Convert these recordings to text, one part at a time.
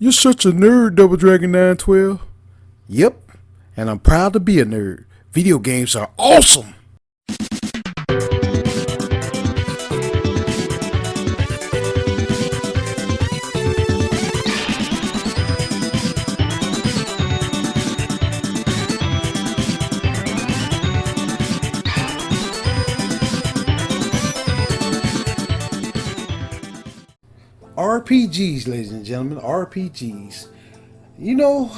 You're such a nerd, Double Dragon 912. Yep, and I'm proud to be a nerd. Video games are awesome. RPGs, ladies and gentlemen, RPGs. You know,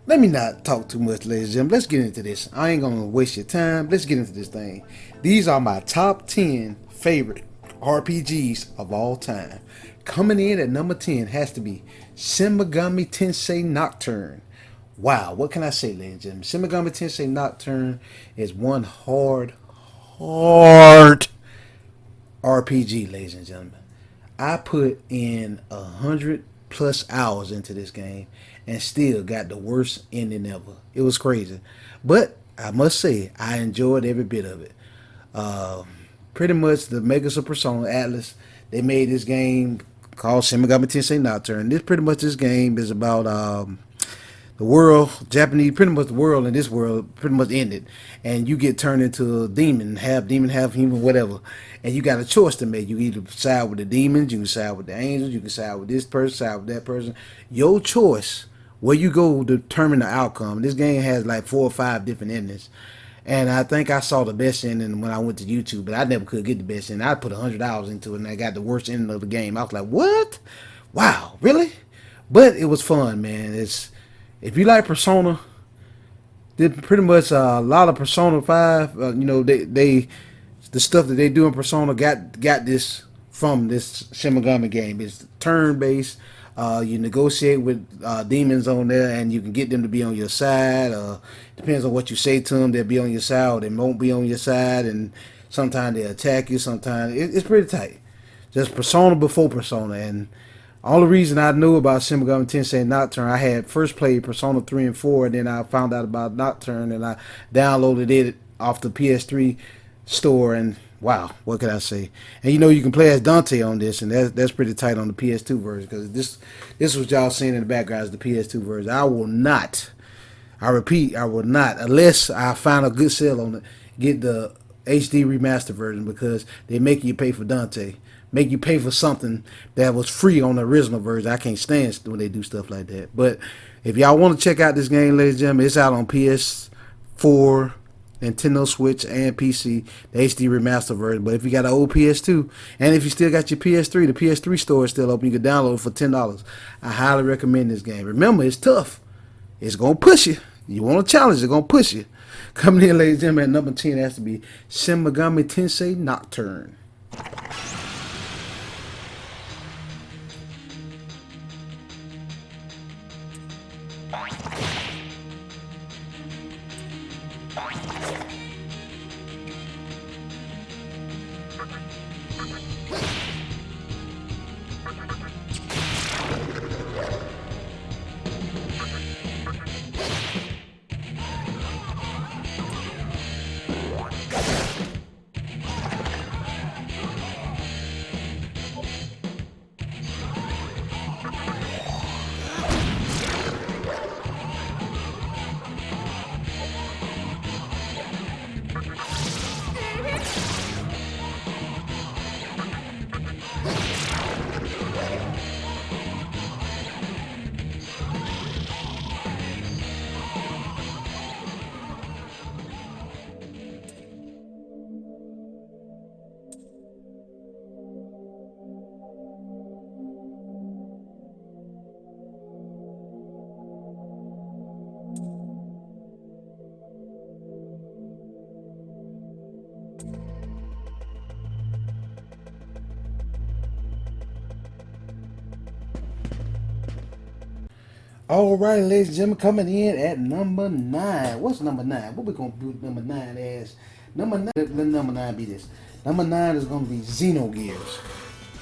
let me not talk too much, ladies and gentlemen. Let's get into this. I ain't gonna waste your time. Let's get into this thing. These are my top 10 favorite RPGs of all time. Coming in at number 10 has to be Shin Megami Tensei Nocturne. Wow, what can I say, ladies and gentlemen? Shin Megami Tensei Nocturne is one hard RPG, ladies and gentlemen. I put in 100+ hours into this game and still got the worst ending ever. It was crazy, but I must say I enjoyed every bit of it. Uh, Pretty much the makers of Persona Atlas, they made this game called Shin Megami Tensei Nocturne. This game is about the world, Japanese, pretty much the world in this world pretty much ended, and you get turned into a demon, half human, whatever. And you got a choice to make. You either side with the demons, you can side with the angels, you can side with this person, side with that person. Your choice, where you go, determine the outcome. This game has like 4 or 5 different endings. And I think I saw the best ending when I went to YouTube, but I never could get the best ending. I put 100 hours into it, and I got the worst ending of the game. I was like, "What? Wow, really?" But it was fun, man. It's If you like Persona, did pretty much a lot of Persona 5. They the stuff that they do in Persona got this from this Shin Megami game. It's turn based. You negotiate with demons on there, and you can get them to be on your side. Depends on what you say to them. They'll be on your side, or they won't be on your side. And sometimes they attack you. Sometimes it's pretty tight. Just Persona before Persona, and all the reason I knew about Shin Megami Tensei Nocturne, I had first played Persona 3 and 4, and then I found out about Nocturne, and I downloaded it off the PS3 store, and wow, what can I say? And you can play as Dante on this, and that's pretty tight on the PS2 version, because this was y'all seeing in the background is the PS2 version. I repeat, I will not, unless I find a good sale on it, get the HD remaster version, because they make you pay for Dante. Make you pay for something that was free on the original version. I can't stand when they do stuff like that. But if y'all want to check out this game, ladies and gentlemen, it's out on PS4, Nintendo Switch, and PC, the HD remaster version. But if you got an old PS2, and if you still got your PS3, the PS3 store is still open. You can download it for $10. I highly recommend this game. Remember, it's tough. It's going to push you. You want a challenge, it's going to push you. Coming in, ladies and gentlemen, at number 10 has to be Shin Megami Tensei Nocturne. All right, ladies and gentlemen, coming in at number 9. What's number 9? What we gonna do with number 9 as? Number 9. Let number 9 be this. Number 9 is gonna be Xenogears.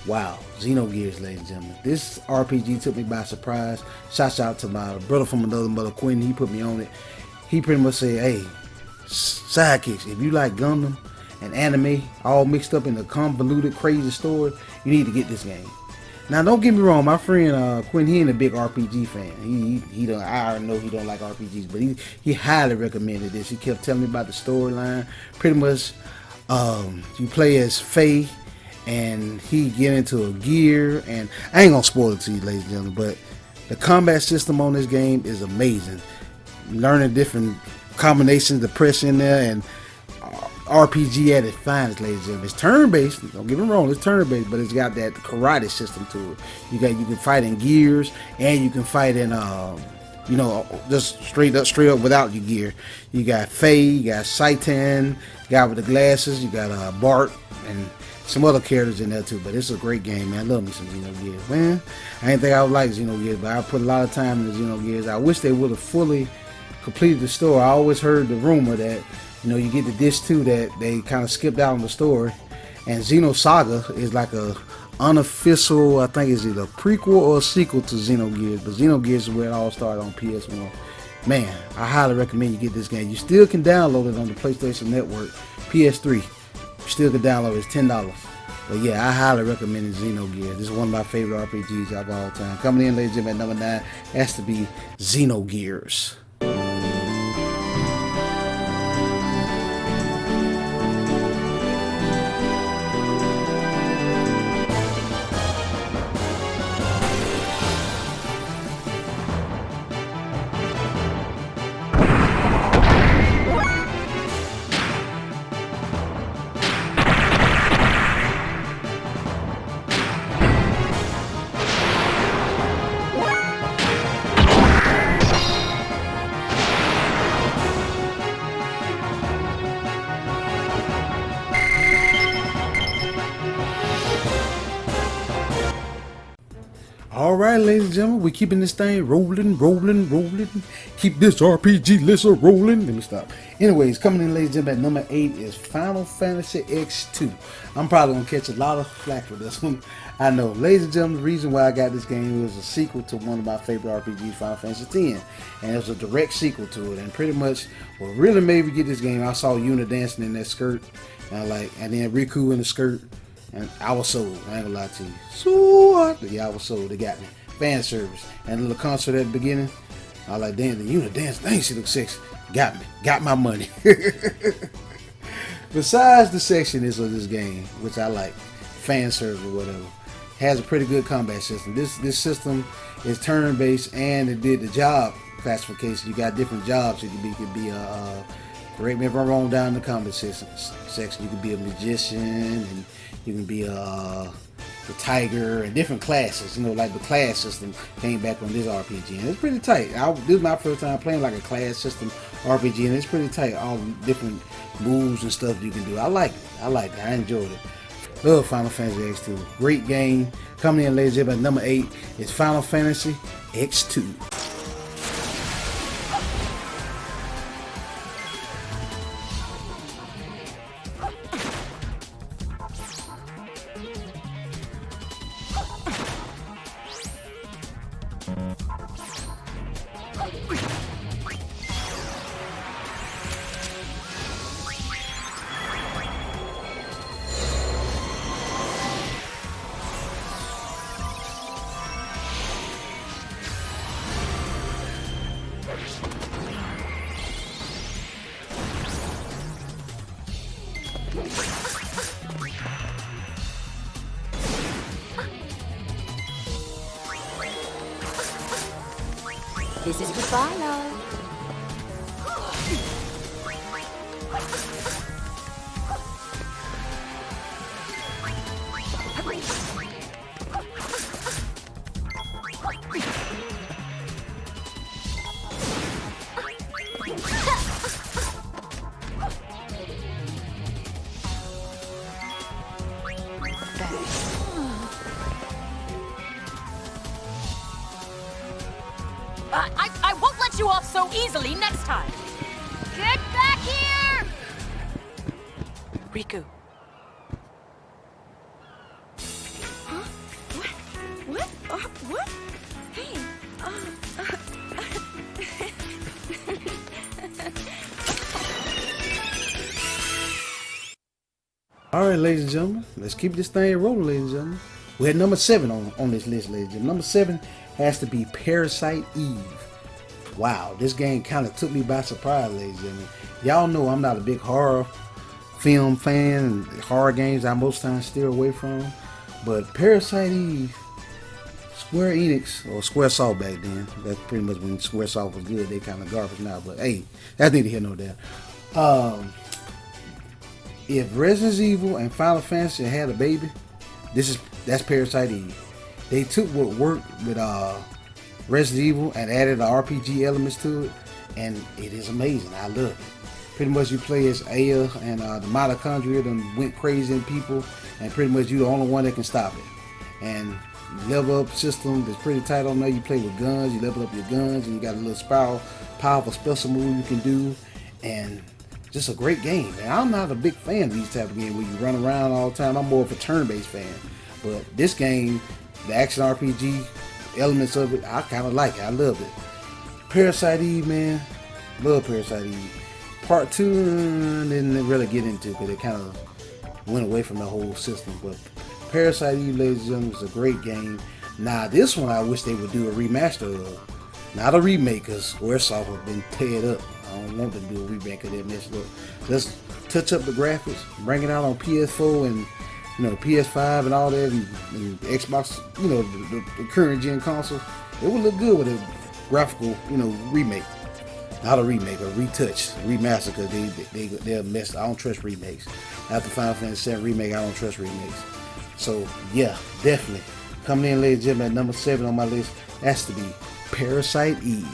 Wow, Xenogears, ladies and gentlemen. This RPG took me by surprise. Shout out to my brother from another mother, Quinn. He put me on it. He pretty much said, "Hey, sidekicks, if you like Gundam and anime all mixed up in a convoluted, crazy story, you need to get this game." Now don't get me wrong, my friend Quinn, he ain't a big RPG fan. He don't. I already know he don't like RPGs, but he highly recommended this. He kept telling me about the storyline. Pretty much, you play as Faye, and he get into a gear, and I ain't gonna spoil it to you, ladies and gentlemen, but the combat system on this game is amazing. Learning different combinations to press in there, and RPG at its finest, ladies and gentlemen. It's turn-based. Don't get me wrong, it's turn-based, but it's got that karate system to it. You can fight in gears, and you can fight in just straight up without your gear. You got Faye, you got Saitan, guy with the glasses, you got Bart, and some other characters in there too. But it's a great game, man. I love me some Xenogears, man. I didn't think I would like Xenogears, but I put a lot of time into Xenogears. I wish they would have fully completed the story. I always heard the rumor that you get the disc 2 that they kind of skipped out on the story, and Xenosaga is like a unofficial, I think it's either a prequel or a sequel to Xenogears, but Xenogears is where it all started on PS1. Man, I highly recommend you get this game. You still can download it on the PlayStation Network, PS3. You still can download it. It's $10. But yeah, I highly recommend Xenogears. This is one of my favorite RPGs of all time. Coming in, ladies and gentlemen, at number 9 has to be Xenogears. Alright, ladies and gentlemen, we're keeping this thing rolling. Keep this RPG list rolling. Let me stop. Anyways, coming in, ladies and gentlemen, at number 8 is Final Fantasy X2. I'm probably going to catch a lot of flack for this one. I know. Ladies and gentlemen, the reason why I got this game was a sequel to one of my favorite RPGs, Final Fantasy X. And it was a direct sequel to it. And pretty much what really made me get this game, I saw Yuna dancing in that skirt. And then Riku in the skirt. And I was sold. I ain't gonna lie to you. So what? Yeah, I was sold. They got me. Fan service. And a little concert at the beginning. I was like, damn, the Yuna dance. Dang, she looks sexy. Got me. Got my money. Besides the sexiness of this game, which I like, fan service or whatever, has a pretty good combat system. This system is turn-based, and it did the job classification. You got different jobs. It could be a correct me if I'm wrong down in the combat section. You could be a magician, and you can be the tiger, and different classes. Like the class system came back on this RPG, and it's pretty tight. This is my first time playing like a class system RPG, and it's pretty tight. All the different moves and stuff you can do. I like it. I enjoyed it. Love Final Fantasy X2. Great game. Coming in, ladies and gentlemen, number 8 is Final Fantasy X2. This is goodbye, love. I won't let you off so easily next time! Get back here! Riku. Huh? What? What? Hey. Alright, ladies and gentlemen, let's keep this thing rolling, ladies and gentlemen. We're at number 7 on this list, ladies and gentlemen. Number 7 has to be Parasite Eve. Wow, this game kind of took me by surprise, ladies and gentlemen. Y'all know I'm not a big horror film fan, and horror games I most times steer away from. But Parasite Eve, Square Enix, or Squaresoft back then, that's pretty much when Squaresoft was good. They kind of garbage now, but hey, that's neither here nor there. If Resident Evil and Final Fantasy had a baby, that's Parasite Eve. They took what worked with Resident Evil and added the RPG elements to it, and it is amazing. I love it. Pretty much you play as Aya, and the mitochondria done went crazy in people, and pretty much you the only one that can stop it. And level up system that's pretty tight on there. You play with guns, you level up your guns, and you got a little powerful special move you can do, and just a great game. And I'm not a big fan of these type of games where you run around all the time. I'm more of a turn-based fan. But this game, the action RPG elements of it, I kind of like it. I love it. Parasite Eve, man. Love Parasite Eve. Part 2 didn't really get into because it kind of went away from the whole system. But Parasite Eve, ladies and gentlemen, was a great game. Now, this one I wish they would do a remaster of. Not a remake, because Squaresoft has been teared up. I don't want them to do a remake because they're messed up. Let's touch up the graphics, bring it out on PS4 and PS5 and all that, and Xbox, the current gen console. It would look good with a graphical, remake. Not a remake, a retouch, remaster, because they're messed. I don't trust remakes. After Final Fantasy VII remake, I don't trust remakes. So yeah, definitely coming in, ladies and gentlemen, at number 7 on my list has to be Parasite Eve.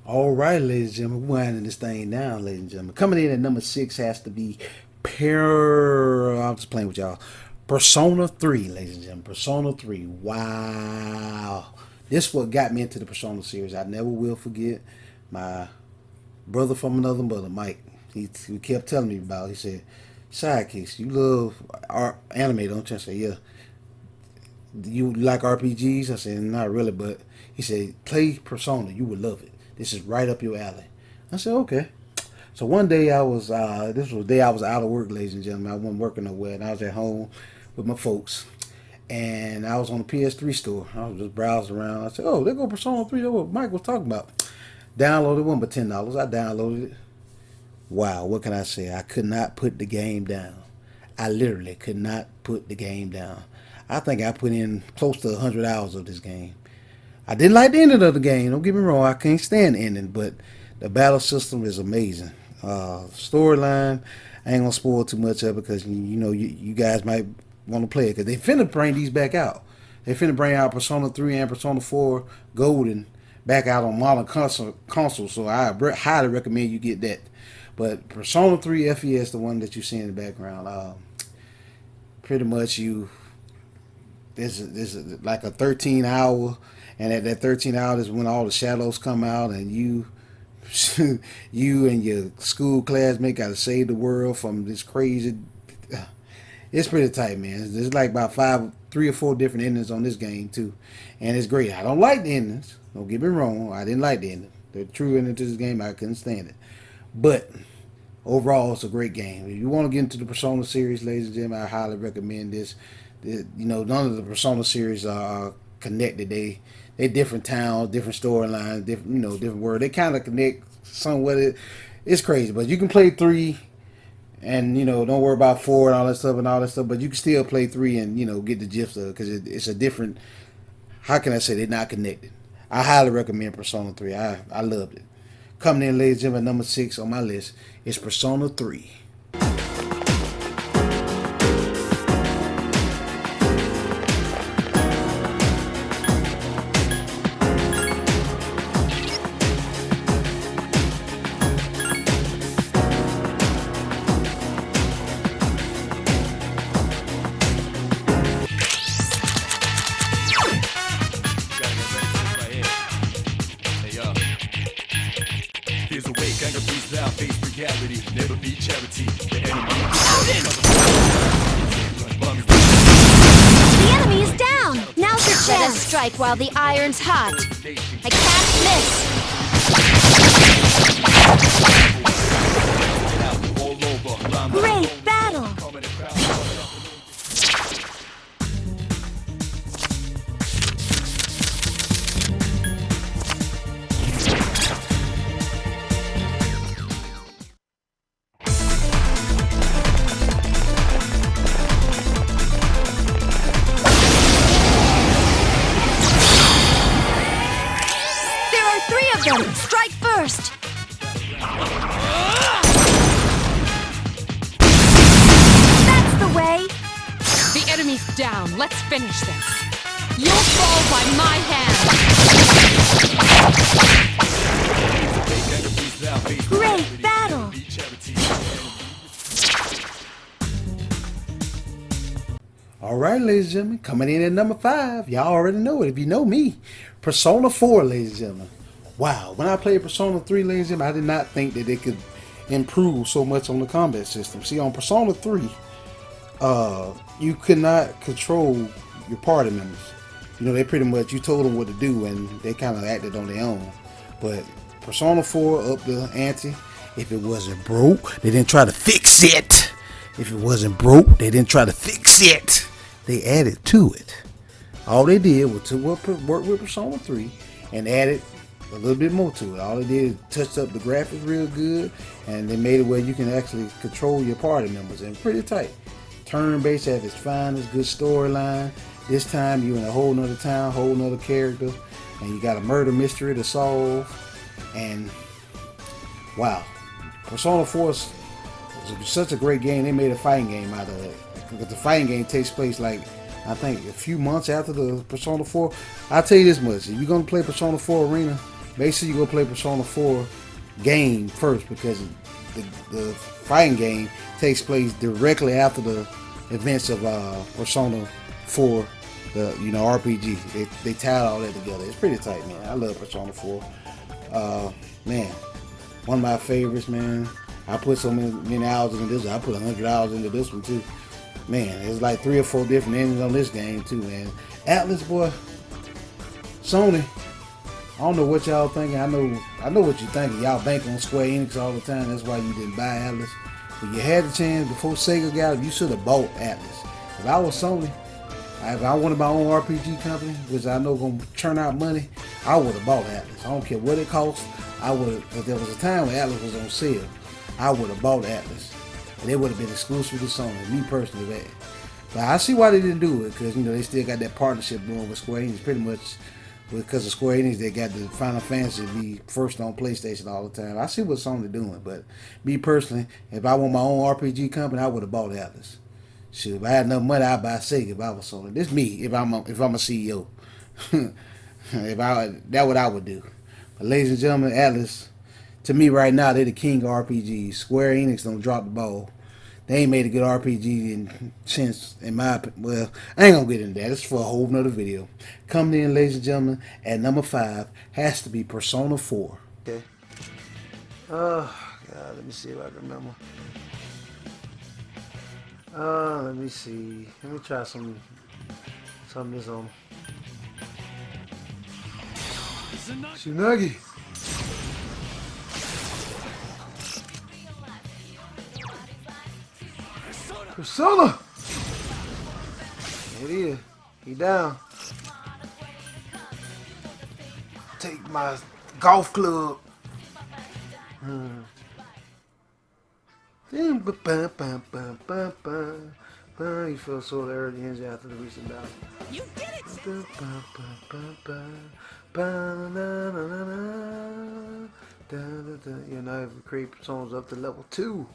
All right, ladies and gentlemen, we're winding this thing down, ladies and gentlemen. Coming in at number 6 has to be I'm just playing with y'all. Persona 3, ladies and gentlemen. Persona 3. Wow. This is what got me into the Persona series. I never will forget my brother from another mother, Mike. He kept telling me about it. He said, Sidekicks, you love anime, don't you? I said, yeah. Do you like RPGs? I said, not really, but he said, play Persona. You would love it. This is right up your alley. I said, okay. So one day this was the day I was out of work, ladies and gentlemen. I wasn't working nowhere, and I was at home with my folks. And I was on the PS3 store. I was just browsing around. I said, oh, there go Persona 3. That's what Mike was talking about. Downloaded one for $10. I downloaded it. Wow, what can I say? I could not put the game down. I literally could not put the game down. I think I put in close to 100 hours of this game. I didn't like the ending of the game. Don't get me wrong. I can't stand the ending, but the battle system is amazing. Storyline, I ain't gonna spoil too much of it because you guys might want to play it because they finna bring these back out. They finna bring out Persona 3 and Persona 4 Golden back out on modern console. So I highly recommend you get that. But Persona 3 FES, the one that you see in the background, pretty much there's like a 13-hour. And at that 13 hours is when all the shadows come out, and you and your school classmate got to save the world from this crazy. It's pretty tight, man. There's like about 3 or 4 different endings on this game too, and it's great. I don't like the endings. Don't get me wrong. I didn't like the ending. The true ending to this game, I couldn't stand it. But overall, it's a great game. If you want to get into the Persona series, ladies and gentlemen, I highly recommend this. None of the Persona series are connected. They different towns, different storylines, different world. They kind of connect somewhat. It's crazy, but you can play 3, and don't worry about 4 and all that stuff. But you can still play 3 and get the gist of it because it's a different. How can I say they're not connected? I highly recommend Persona 3. I loved it. Coming in, ladies and gentlemen, number 6 on my list is Persona 3. Never be charity. The enemy is down! Now's your chance! Let us strike while the iron's hot. I can't miss! Great battle! Strike first! That's the way! The enemy's down. Let's finish this. You'll fall by my hand. Great battle! Alright, ladies and gentlemen, coming in at number 5. Y'all already know it if you know me. Persona 4, ladies and gentlemen. Wow, when I played Persona 3, ladies and gentlemen, I did not think that it could improve so much on the combat system. See, on Persona 3, you could not control your party members. You know, they pretty much, you told them what to do and they kind of acted on their own. But Persona 4 up the ante. If it wasn't broke, they didn't try to fix it. If it wasn't broke, they didn't try to fix it. They added to it. All they did was to work with Persona 3 and added a little bit more to it. All they did is touch up the graphics real good, and they made it where you can actually control your party members, and pretty tight. Turn-based at its finest, good storyline. This time you're in a whole nother town, whole nother character, and you got a murder mystery to solve. And wow, Persona 4 is such a great game. They made a fighting game out of it, because the fighting game takes place like, I think, a few months after the Persona 4. I'll tell you this much: if you're gonna play Persona 4 Arena, make sure you go play Persona 4 game first, because the fighting game takes place directly after the events of Persona 4, the RPG. They tied all that together. It's pretty tight, man. I love Persona 4. Man, one of my favorites, man. I put so many hours into this one. I put 100 hours into this one too. Man, there's like 3 or 4 different endings on this game too, man. Atlas, boy, Sony, I don't know what y'all thinking. I know what you're thinking. Y'all bank on Square Enix all the time. That's why you didn't buy Atlas. But you had the chance before Sega got it. You should have bought Atlas. If I was Sony, if I wanted my own RPG company, which I know gonna churn out money, I would have bought Atlas. I don't care what it costs. I would have. If there was a time when Atlas was on sale, I would have bought Atlas. And it would have been exclusive to Sony. Me personally, that. But I see why they didn't do it, because they still got that partnership going with Square Enix. Pretty much because of Square Enix, they got the Final Fantasy be first on PlayStation all the time. I see what Sony doing, but me personally, if I want my own RPG company, I would have bought Atlas. Shit, if I had enough money, I'd buy Sega if I was Sony. This me if I'm a CEO. That's what I would do. But ladies and gentlemen, Atlas, to me right now, they're the king of RPGs. Square Enix don't drop the ball. They ain't made a good RPG since, in my opinion. Well, I ain't gonna get into that. It's for a whole nother video. Coming in, ladies and gentlemen, at number 5 has to be Persona 4. Okay. Oh God, let me see if I can remember. Let me see. Let me try some of this on. Tsunagi. Persona! It is. He down. Take my golf club. You feel so early after the recent battle. You did it! You know, I have create songs up to level 2.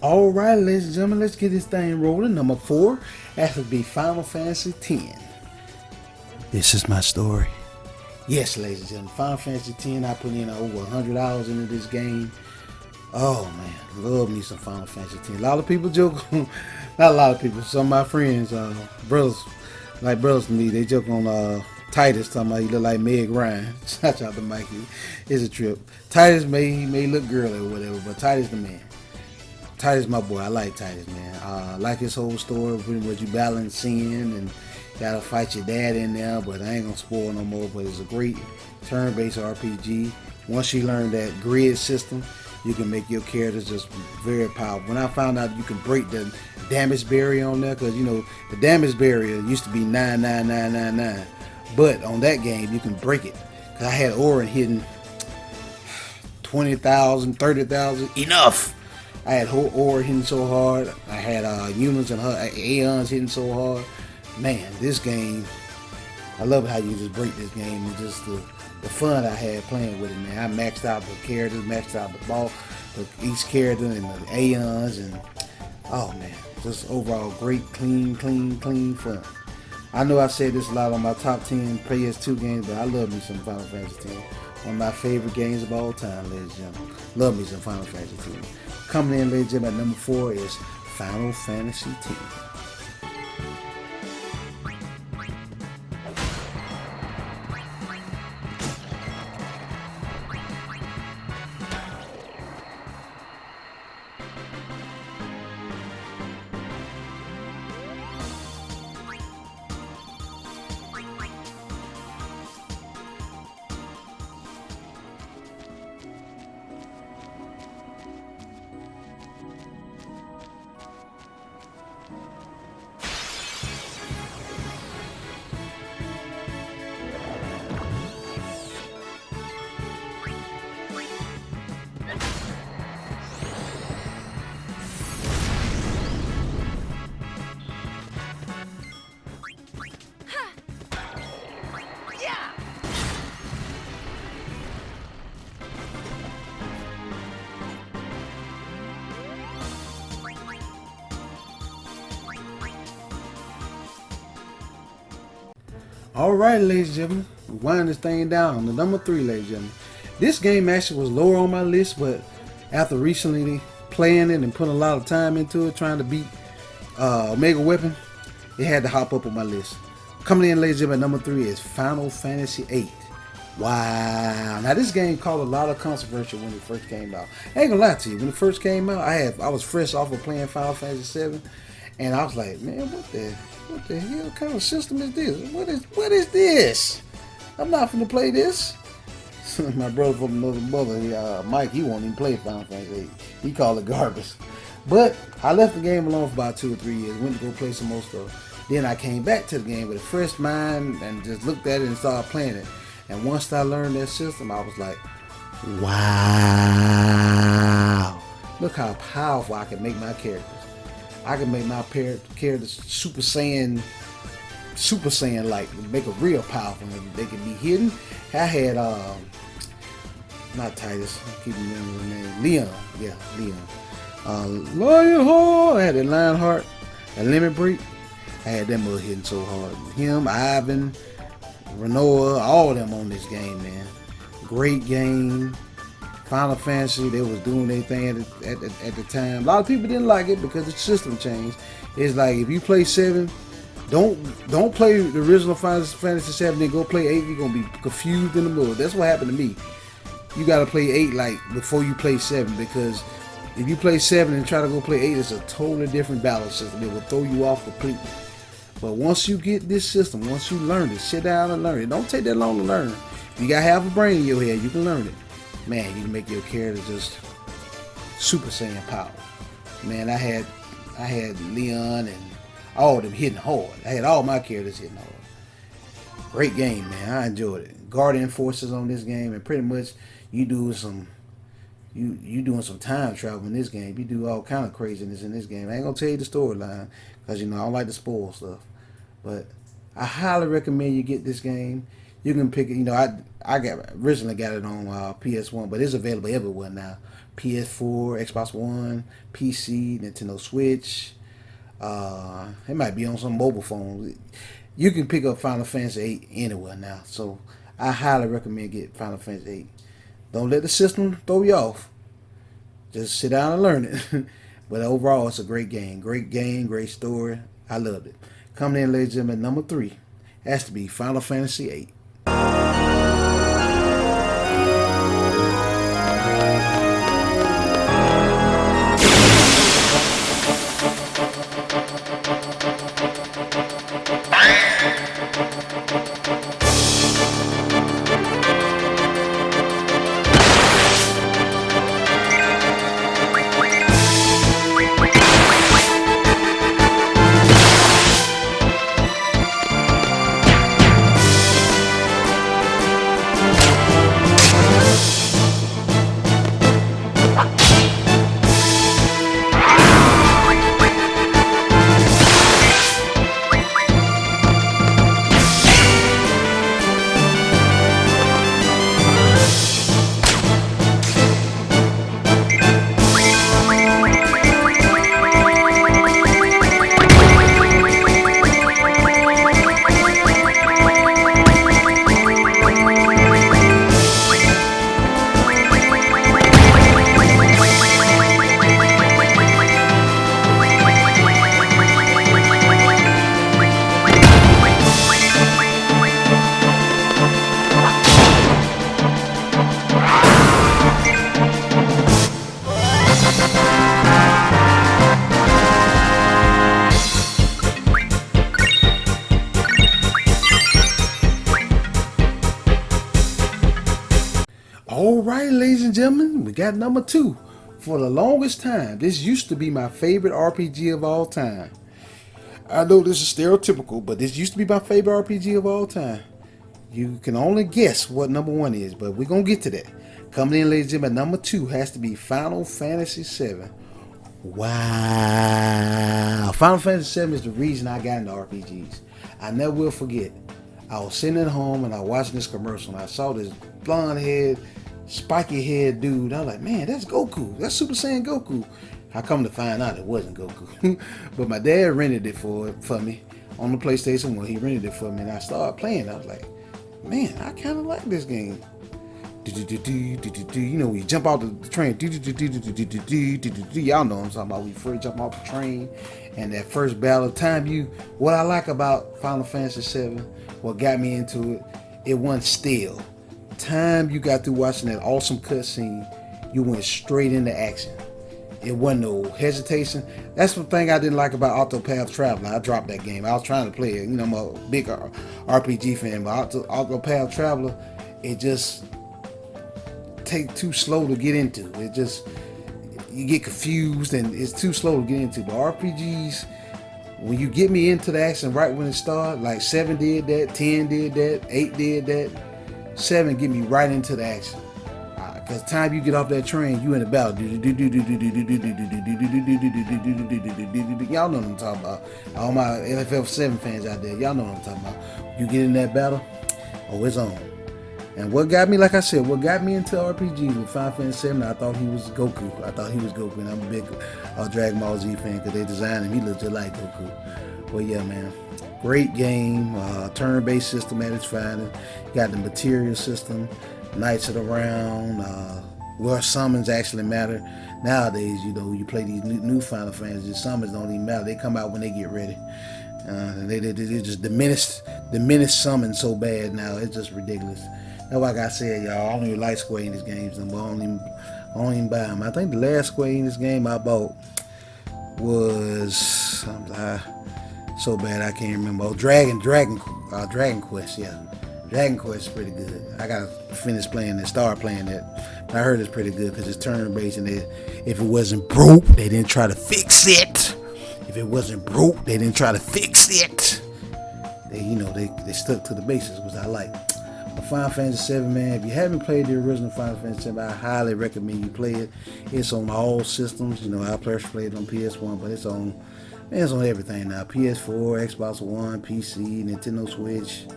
All right, ladies and gentlemen, let's get this thing rolling. Number 4 has to be Final Fantasy X. This is my story. Yes, ladies and gentlemen, Final Fantasy X. I put in over 100 hours into this game. Oh man, love me some Final Fantasy X. A lot of people joke, not a lot of people. Some of my friends, brothers, like brothers to me, they joke on Titus, talking about he look like Meg Ryan. Shout out to Mikey. It's a trip. Titus he may look girly or whatever, but Titus the man. Titus my boy. I like Titus, man. I like his whole story, pretty much you balance sin and gotta fight your dad in there, but I ain't gonna spoil no more. But it's a great turn-based RPG. Once you learn that grid system, you can make your characters just very powerful. When I found out you can break the damage barrier on there, because you know the damage barrier used to be 99999, but on that game you can break it. Cause I had Orin hitting 20,000, 30,000, enough. I had Orin hitting so hard. I had humans and her Aeons hitting so hard. Man, this game, I love how you just break this game and just the fun I had playing with it, man. I maxed out the characters, maxed out the boss, each character and the Aeons, and oh man, just overall great, clean fun. I know I said this a lot on my top 10 PS2 games, but I love me some Final Fantasy X. One of my favorite games of all time, ladies and gentlemen. Love me some Final Fantasy X. Coming in, ladies and gentlemen, at number 4 is Final Fantasy X. Alright, ladies and gentlemen, we wind this thing down. The number 3, ladies and gentlemen. This game actually was lower on my list, but after recently playing it and putting a lot of time into it, trying to beat Omega Weapon, it had to hop up on my list. Coming in, ladies and gentlemen, at number 3 is Final Fantasy VIII. Wow. Now, this game caused a lot of controversy when it first came out. I ain't gonna lie to you. When it first came out, I was fresh off of playing Final Fantasy VII, and I was like, man, what the hell kind of system is this? What is this? I'm not finna play this. My brother from another mother, Mike, he won't even play Final Fantasy VIII. He called it garbage. But I left the game alone for about 2 or 3 years. Went to go play some more stuff. Then I came back to the game with a fresh mind and just looked at it and started playing it. And once I learned that system, I was like, wow. Look how powerful I can make my characters. I can make my characters Super Saiyan like, make it real powerful. They can be hidden. I had not Titus, I keep remembering the name. Leon. Yeah, Leon. Lionheart. I had that Lionheart, that Limit Break. I had that mother hitting so hard. Him, Ivan, Renoa, all of them on this game, man. Great game. Final Fantasy, they was doing their thing at the time. A lot of people didn't like it because the system changed. It's like if you play 7, don't play the original Final Fantasy 7, then go play 8. You're gonna be confused in the middle. That's what happened to me. You gotta play 8 like before you play 7, because if you play 7 and try to go play 8, it's a totally different battle system. It will throw you off completely. But once you get this system, once you learn it, sit down and learn it. Don't take that long to learn. If you got half a brain in your head, you can learn it. Man, you can make your character just Super Saiyan power. Man, I had Leon and all of them hitting hard. I had all my characters hitting hard. Great game, man. I enjoyed it. Guardian Forces on this game, and pretty much you doing some time travel in this game. You do all kind of craziness in this game. I ain't gonna tell you the storyline because I don't like to spoil stuff. But I highly recommend you get this game. You can pick it. I originally got it on PS1, but it's available everywhere now. PS4, Xbox One, PC, Nintendo Switch. It might be on some mobile phone. You can pick up Final Fantasy 8 anywhere now. So I highly recommend get Final Fantasy 8. Don't let the system throw you off. Just sit down and learn it. But overall, it's a great game. Great game, great story. I loved it. Coming in, ladies and gentlemen, number 3 has to be Final Fantasy 8. Alright, ladies and gentlemen, we got number 2. For the longest time, this used to be my favorite RPG of all time. I know this is stereotypical, but this used to be my favorite RPG of all time. You can only guess what number 1 is, but we're going to get to that. Coming in, ladies and gentlemen, number 2 has to be Final Fantasy VII. Wow. Final Fantasy VII is the reason I got into RPGs. I never will forget. I was sitting at home and I was watching this commercial and I saw this blonde head, spiky head dude. I was like, man, that's Goku. That's Super Saiyan Goku. I come to find out it wasn't Goku. But my dad rented it for me on the PlayStation 1. He rented it for me and I started playing. I was like, man, I kind of like this game. When you jump out the train. Y'all know what I'm talking about. We first jump off the train and that first battle time. What I like about Final Fantasy VII, what got me into it, it wasn't still. Time you got through watching that awesome cutscene, you went straight into action. It wasn't no hesitation. That's the thing I didn't like about Octopath Traveler. I dropped that game. I was trying to play it. I'm a big RPG fan, but Octopath Traveler, it just take too slow to get into. It just, you get confused and it's too slow to get into. But RPGs, when you get me into the action right when it started, like 7 did that, 10 did that, 8 did that, 7 get me right into the action. Because time you get off that train, you in the battle. Y'all know what I'm talking about. All my NFL 7 fans out there, y'all know what I'm talking about. You get in that battle, oh, it's on. And what got me, like I said, what got me into RPG with Final Fantasy VII, I thought he was Goku. And I'm a big Dragon Ball Z fan because they designed him. He looked just like Goku. Well, yeah, man. Great game. Turn-based system at its finest. Got the material system. Knights of the Round. Where summons actually matter. Nowadays, you play these new Final Fantasy, summons don't even matter. They come out when they get ready. They just diminish summons so bad now. It's just ridiculous. That's like I said, y'all. I don't even like Square Enix games no more. I don't even buy them. I think the last Square Enix game I bought was so bad I can't remember. Oh, Dragon Quest. Yeah, Dragon Quest is pretty good. I gotta finish playing it, start playing it. But I heard it's pretty good because it's turn-based, and if it wasn't broke, they didn't try to fix it. They stuck to the basics, which I like. But Final Fantasy VII, man, if you haven't played the original Final Fantasy VII, I highly recommend you play it. It's on all systems. I first played it on PS1, but it's on Man, it's on everything now. PS4, Xbox One, PC, Nintendo Switch.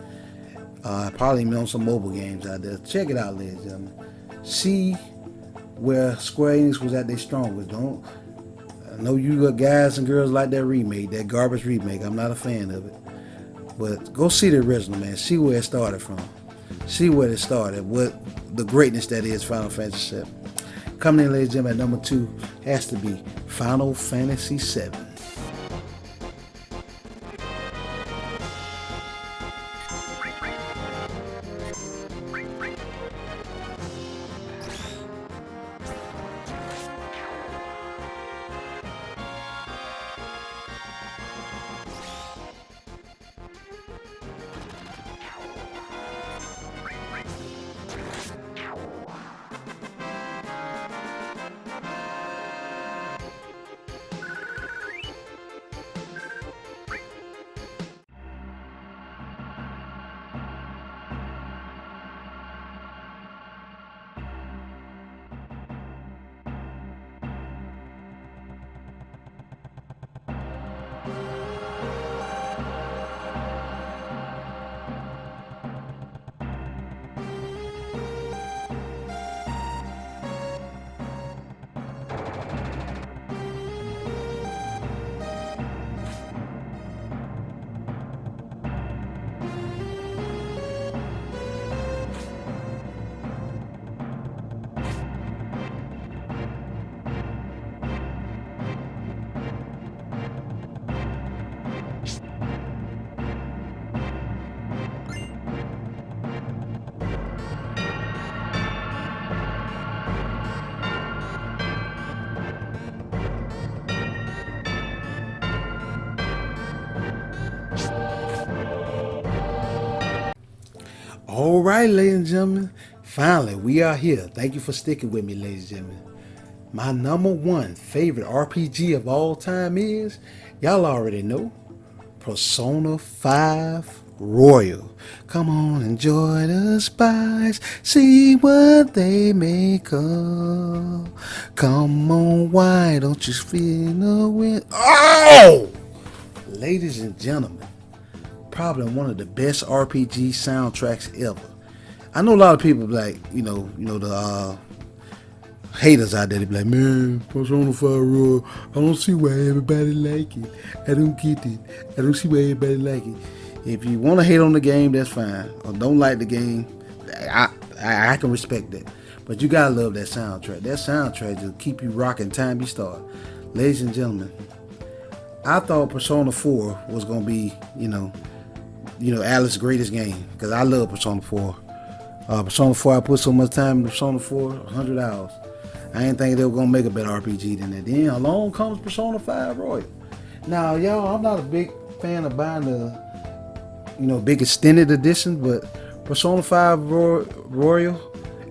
Probably even on some mobile games out there. Check it out, ladies and gentlemen. See where Square Enix was at their strongest. Don't. I know you guys and girls like that remake, that garbage remake. I'm not a fan of it. But go see the original, man. See where it started from. See where it started. What the greatness that is Final Fantasy VII. Coming in, ladies and gentlemen, at number 2 has to be Final Fantasy VII. All right, ladies and gentlemen. Finally, we are here. Thank you for sticking with me, ladies and gentlemen. My number 1 favorite RPG of all time is, y'all already know, Persona 5 Royal. Come on, enjoy the spice. See what they make of. Come on, why don't you feel the wind? Oh! Ladies and gentlemen, probably one of the best RPG soundtracks ever. I know a lot of people like, the haters out there. They be like, man, Persona 5 Royal, I don't see why everybody like it. I don't get it. I don't see why everybody like it. If you want to hate on the game, that's fine. Or don't like the game, I can respect that. But you gotta love that soundtrack. That soundtrack just keep you rocking time you start. Ladies and gentlemen, I thought Persona 4 was gonna be, Alice's greatest game, because I love Persona 4. Persona 4, I put so much time in Persona 4, 100 hours. I didn't think they were going to make a better RPG than that. Then along comes Persona 5 Royal. Now, y'all, I'm not a big fan of buying the, big extended edition, but Persona 5 Royal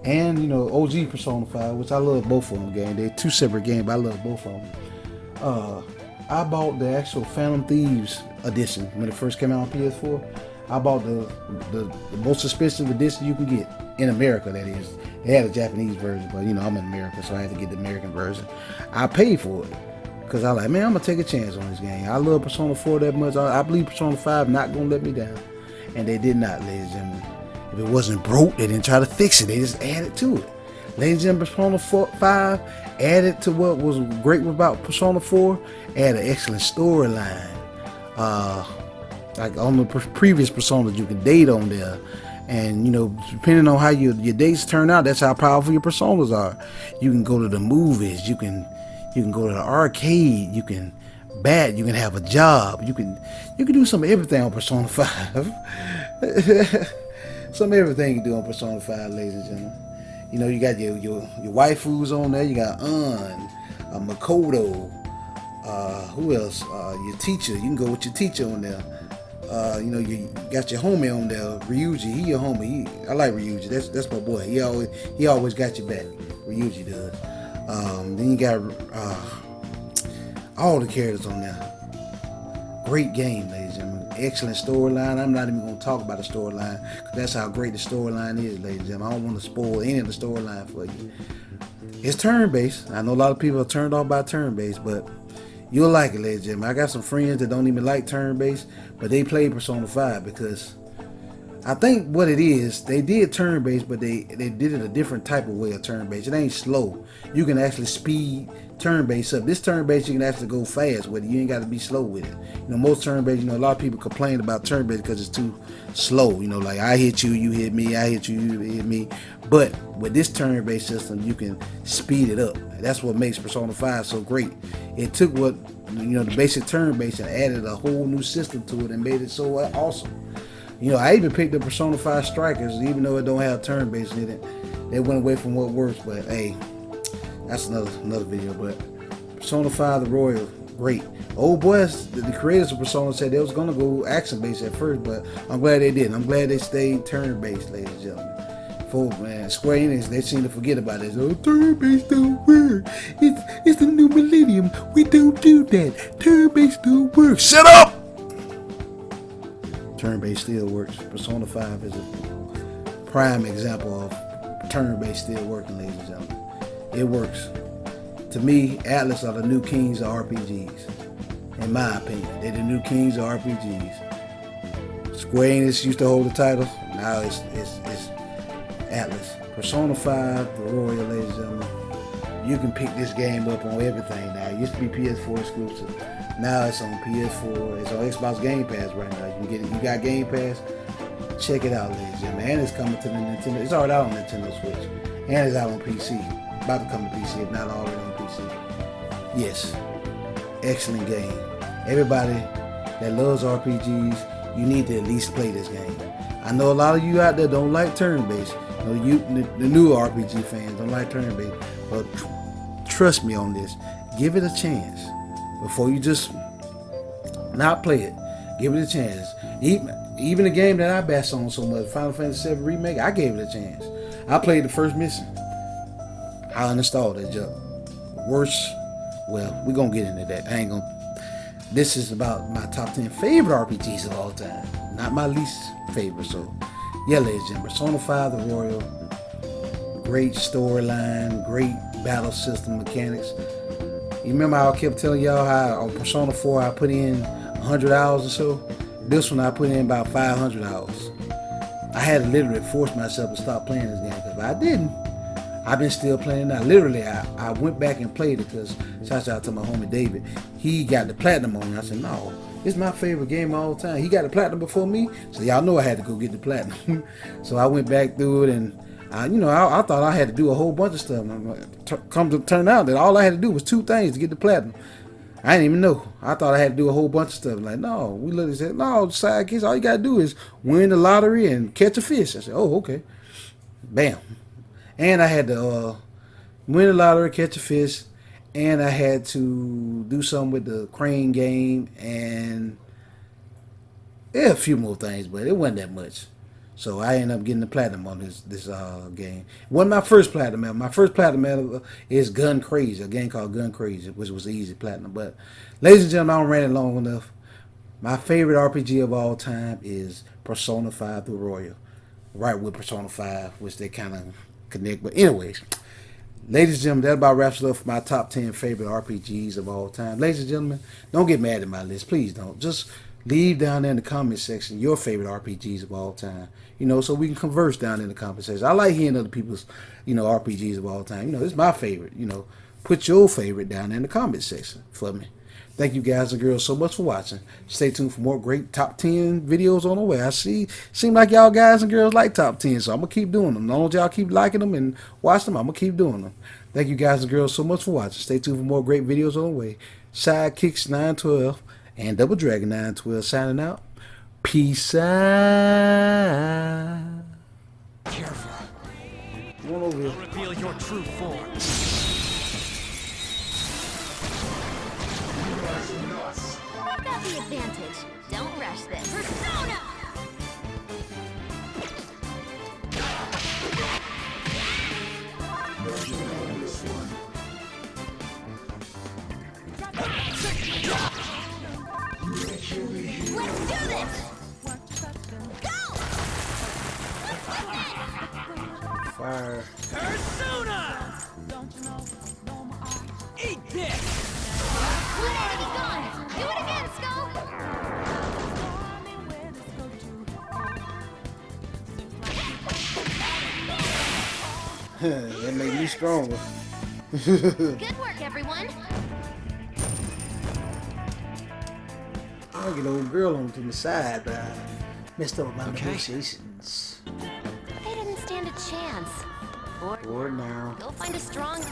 and, OG Persona 5, which I love both of them games. They're 2 separate games, but I love both of them. I bought the actual Phantom Thieves edition when it first came out on PS4. I bought the most expensive edition you can get in America, that is. They had a Japanese version, but I'm in America, so I had to get the American version. I paid for it because I like, man, I'm gonna take a chance on this game. I love Persona 4 that much. I believe Persona 5 not gonna let me down, and they did not, ladies and gentlemen. If it wasn't broke, they didn't try to fix it. They just added to it. Ladies and gentlemen, Persona 5 added to what was great about Persona 4. Added an excellent storyline. Like on the previous Personas, you can date on there, and depending on how your dates turn out, that's how powerful your Personas are. You can go to the movies, you can go to the arcade, you can have a job, you can do some of everything on Persona 5. Some of everything you do on Persona 5, ladies and gentlemen. You got your waifus on there. You got Makoto. Who else? Your teacher. You can go with your teacher on there. You got your homie on there, Ryuji. He your homie. I like Ryuji. That's my boy. He always got your back. Ryuji does. Then you got all the characters on there. Great game, ladies and gentlemen. Excellent storyline. I'm not even going to talk about the storyline because that's how great the storyline is, ladies and gentlemen. I don't want to spoil any of the storyline for you. It's turn-based. I know a lot of people are turned off by turn-based, but You'll like it, ladies and gentlemen. I got some friends that don't even like turn-based, but they play Persona 5 because I think what it is, they did turn-based, but they did it a different type of way of turn-based. It ain't slow. You can actually speed turn-based up. This turn-based, you can actually go fast with it. You ain't got to be slow with it. You know, most turn-based, you know, a lot of people complain about turn-based because it's too slow. You know, like I hit you, you hit me, I hit you, you hit me. But with this turn-based system, you can speed it up. That's what makes Persona 5 so great. It took what, you know, the basic turn-based and added a whole new system to it and made it so awesome. You know, I even picked up Persona 5 Strikers, even though it don't have turn-based in it. They went away from what works, but hey, that's another video. But Persona 5 the Royal, great. Old boys, the creators of Persona said they was gonna go action-based at first, but I'm glad they didn't. I'm glad they stayed turn-based, ladies and gentlemen. For man, Square Enix, they seem to forget about this. Oh, turn-based don't work. It's the new millennium. We don't do that. Turn-based don't work. Shut up! Turn-based still works. Persona 5 is a prime example of turn-based still working, ladies and gentlemen. It works. To me, Atlas are the new kings of RPGs. In my opinion, they're the new kings of RPGs. Square Enix used to hold the title. Now it's Atlas. Persona 5, the Royal, ladies and gentlemen. You can pick this game up on everything now. It used to be PS4 exclusive. Now it's on PS4. It's on Xbox Game Pass right now. You can get it. You got Game Pass? Check it out, ladies and gentlemen. And it's coming to the Nintendo. It's already out on Nintendo Switch. And it's out on PC. About to come to PC, if not already on PC. Yes. Excellent game. Everybody that loves RPGs, you need to at least play this game. I know a lot of you out there don't like turn-based. The new RPG fans don't like turn-based. But trust me on this. Give it a chance. Before you just not play it, give it a chance. Even the game that I bash on so much, Final Fantasy VII Remake, I gave it a chance. I played the first mission. I uninstalled that junk. Worse, well, we're gonna get into that. I ain't gonna. This is about my top 10 favorite RPGs of all time, not my least favorite. So, yeah, ladies and gentlemen, Persona 5 the Royal, great storyline, great battle system mechanics. You remember how I kept telling y'all how on Persona 4 I put in 100 hours or so? This one I put in about 500 hours. I had to literally force myself to stop playing this game because if I didn't, I've been still playing now. Literally, I went back and played it because shout out to my homie David. He got the platinum on it. I said, no, it's my favorite game of all time. He got the platinum before me, so y'all know I had to go get the platinum. So I went back through it and I thought I had to do a whole bunch of stuff. Come to turn out that all I had to do was 2 things to get the platinum. I didn't even know. I thought I had to do a whole bunch of stuff. Like, no, we literally said, no, sidekicks, all you gotta do is win the lottery and catch a fish. I said, oh, okay. Bam. And I had to win the lottery, catch a fish, and I had to do something with the crane game and a few more things, but it wasn't that much. So I ended up getting the platinum on this game. It wasn't my first platinum medal. My first platinum medal is Gun Crazy, a game called Gun Crazy, which was easy platinum. But ladies and gentlemen, I don't ran it long enough. My favorite RPG of all time is Persona 5 the Royal. Right with Persona 5, which they kind of connect. But anyways, ladies and gentlemen, that about wraps it up for my top 10 favorite RPGs of all time. Ladies and gentlemen, don't get mad at my list. Please don't. Just leave down there in the comment section your favorite RPGs of all time. So we can converse down in the comment section. I like hearing other people's, RPGs of all time. It's my favorite. Put your favorite down in the comment section for me. Thank you guys and girls so much for watching. Stay tuned for more great top 10 videos on the way. I seem like y'all guys and girls like top 10, so I'm going to keep doing them. As long as y'all keep liking them and watching them, I'm going to keep doing them. Thank you guys and girls so much for watching. Stay tuned for more great videos on the way. Sidekicks 912 and Double Dragon 912 signing out. Peace out. Careful. One over here. Reveal your true form. I got the advantage. Don't rush this. Persona! Let's do this! Go! Fire. Persona! Eat this! already gone. Do it again, Skull. That made me stronger. Good work, everyone. I'll get old girl onto the side, but I messed up my negotiations. They didn't stand a chance. Or now. Go find a strong